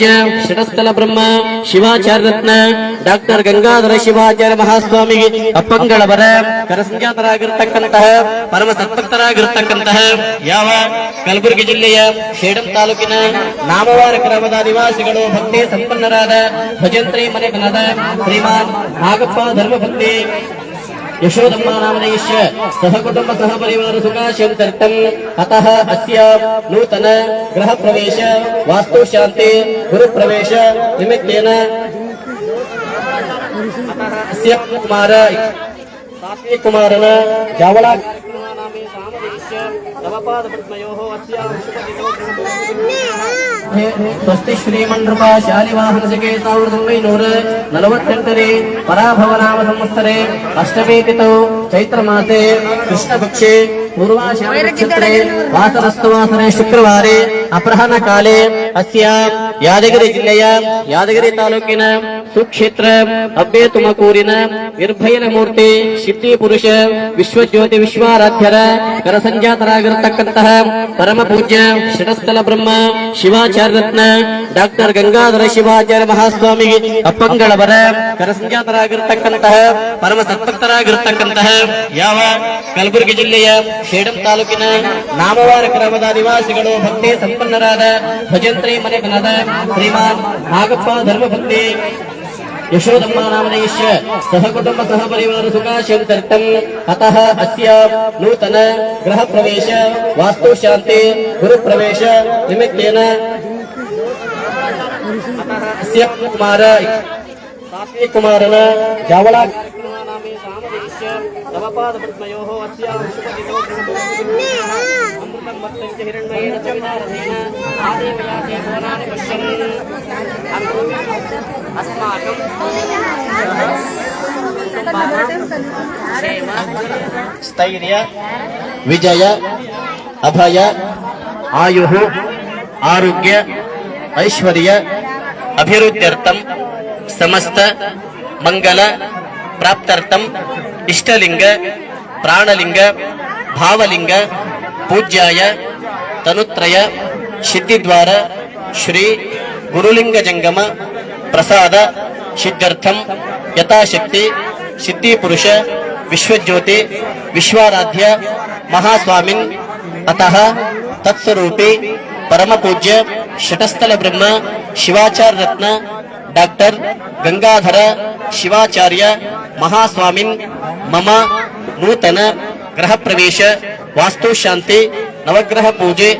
ಪೂಜ್ಯ ಷಟಸ್ಥಲ ಬ್ರಹ್ಮ ಶಿವಾಚಾರ್ಯ ರತ್ನ ಡಾಕ್ಟರ್ ಗಂಗಾಧರ ಶಿವಾಚಾರ್ಯ ಮಹಾಸ್ವಾಮಿಗೆ ಅಪ್ಪಂಗಳವರ ಕರಸಂಜಾತರಾಗಿರ್ತಕ್ಕಂತಹ ಪರಮ ಸತ್ಭಕ್ತರಾಗಿರ್ತಕ್ಕಂತಹ ಯಾವ ಕಲಬುರಗಿ ಜಿಲ್ಲೆಯ ಸೇಡಂ ತಾಲೂಕಿನ ನಾಮವಾರ ಗ್ರಾಮದ ನಿವಾಸಿಗಳು ಭಕ್ತಿ ಸಂಪನ್ನರಾದ ಭಜಂತ್ರಿ ಮನೆತನದ ಶ್ರೀಮಾನ್ ನಾಗಪ್ಪ ಧರ್ಮಭಕ್ತಿ ಯಶೋದಮ್ಮ ನಾಮಧೇಯಶ್ಚ ಸಹಕುಟುಂಬ ಸಹಪರಿವಾರ ಸುಖಾಶಂತರ್ಥಂ ಅತಃ ಅಸ್ಯ ನೂತನ ಗೃಹ ಪ್ರವೇಶ ವಾಸ್ತು ಶಾಂತಿ ಗುರು ಪ್ರವೇಶ ನಿಮಿತ್ತೇನ ಅಸ್ಯ ಕುಮಾರ ಸಾತ್ವಿಕ್ ಕುಮಾರನ ಜಾವಳ ಸ್ವಸ್ತಿ ಶ್ರೀಮಂಡ್ರಪ ಶಾಲಿವಾಹನ ಸಖೆ 1948 ಪರಾಭವ ನಾಮ ಸಂವತ್ಸರೆ ಅಷ್ಟಮಿ ತಿಥೌ ಚೈತ್ರ ಮಾಸೆ ಕೃಷ್ಣ ಪಕ್ಷೆ ಪೂರ್ವಾಷಾಢ ನಕ್ಷತ್ರೆ ವಾಸರಸ್ತವಾಸರೆ ಶುಕ್ರವಾರೆ ಅಪರಾಹ್ನ ಕಾಲೇ ಅಸ್ಯ ಯಾದಗಿರಿ ಜಿಲ್ಲೆಯ ಯಾದಗಿರಿ ತಾಲೂಕಿನ ಸುಕ್ಷೇತ್ರ ಅಬ್ಬೆ ತುಮಕೂರಿನ ನಿರ್ಭಯನ ಮೂರ್ತಿ ಸಿದ್ಧಿ ಪುರುಷ ವಿಶ್ವಜ್ಯೋತಿ ವಿಶ್ವಾರಾಧ್ಯರ ಕರಸಂಜಾತರಾಗಿರತಕ್ಕಂತಹ ಪರಮ ಪೂಜ್ಯ ಷಟಸ್ಥಲ ಬ್ರಹ್ಮ ಶಿವಾಚಾರ್ಯ ರತ್ನ ಡಾಕ್ಟರ್ ಗಂಗಾಧರ ಶಿವಾಚಾರ್ಯ ಮಹಾಸ್ವಾಮಿಗೆ ಅಪ್ಪಂಗಳವರ ಕರಸಂಜಾತರಾಗಿರತಕ್ಕಂತಹ ಪರಮ ಸತ್ಭಕ್ತರಾಗಿರತಕ್ಕಂತಹ ಯಾವ ಕಲಬುರಗಿ ಜಿಲ್ಲೆಯ ಸೇಡಂ ತಾಲೂಕಿನ ನಾಮವಾರ ಗ್ರಾಮದ ನಿವಾಸಿಗಳು ಭಕ್ತಿ ಸಂಪನ್ನರಾದ ಭಜಂತ್ರಿ ಮನೆತನದ ಶ್ರೀಮಾನ್ ನಾಗಪ್ಪ ಧರ್ಮಭಕ್ತಿ ಯಶೋದಮ್ಮ ನಾಮಧೇಯಶ್ಚ ಸಹಕುಟುಂಬ ಸಹಪರಿವಾರ ಸುಖಾಶಂತರ್ಥಂ ಅತಃ ಅಸ್ಯ ನೂತನ ಗೃಹ ಪ್ರವೇಶ ವಾಸ್ತು ಶಾಂತಿ ಗುರು ಪ್ರವೇಶ ನಿಮಿತ್ತೇನ ಅಸ್ಯ ಕುಮಾರ ಸಾತ್ವಿಕ್ ಕುಮಾರನ ಜಾವಳ ಸ್ಥೈರ್ಯ ವಿಜಯ ಅಭಯ ಆಯು ಆರೋಗ್ಯ ಐಶ್ವರ್ಯ ಅಭಿವೃದ್ಧ್ಯರ್ಥಂ ಸಮಸ್ತ ಮಂಗಲ ಪ್ರಾಪ್ತ್ಯರ್ಥಂ ಇಷ್ಟಲಿಂಗ ಪ್ರಾಣಲಿಂಗ ಭಾವಲಿಂಗ ಪೂಜ್ಯಾಯ ತನುತ್ರಯ ಸಿದ್ಧಿದ್ವಾರ ಶ್ರೀ ಗುರುಲಿಂಗ ಜಂಗಮ ಪ್ರಸಾದ ಸಿದ್ಧಾರ್ಥಂ ಯಥಾಶಕ್ತಿ ಸಿದ್ಧಿ ಪುರುಷ ವಿಶ್ವಜ್ಯೋತಿ ವಿಶ್ವಾರಾಧ್ಯ ಮಹಾಸ್ವಾಮಿನ್ ಅತಃ ತತ್ಸ್ವರೂಪಿ ಪರಮ ಪೂಜ್ಯ ಷಟಸ್ಥಲ ಬ್ರಹ್ಮ ಶಿವಾಚಾರ್ಯ ರತ್ನ ಡಾಕ್ಟರ್ ಗಂಗಾಧರ ಶಿವಾಚಾರ್ಯ ಮಹಾಸ್ವಾಮಿನ್ ಮಮ ನೂತನ ಗೃಹ ಪ್ರವೇಶ ವಾಸ್ತು ಶಾಂತಿ ನವಗ್ರಹ ಪೂಜೆ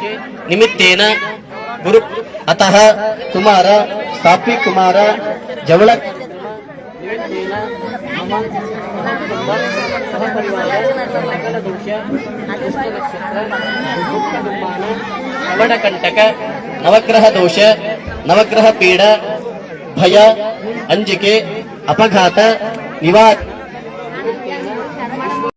ನಿಮಿತ್ತೇನ ಗುರು ಅತಃ ಕುಮಾರ ಸಾತ್ವಿಕ್ ಕುಮಾರ ಜವಳ ಕಂಟಕ ನವಗ್ರಹ ದೋಷ ನವಗ್ರಹ ಪೀಡ ಭಯ ಅಂಜಿಕೆ ಅಪಘಾತ ನಿವಾರ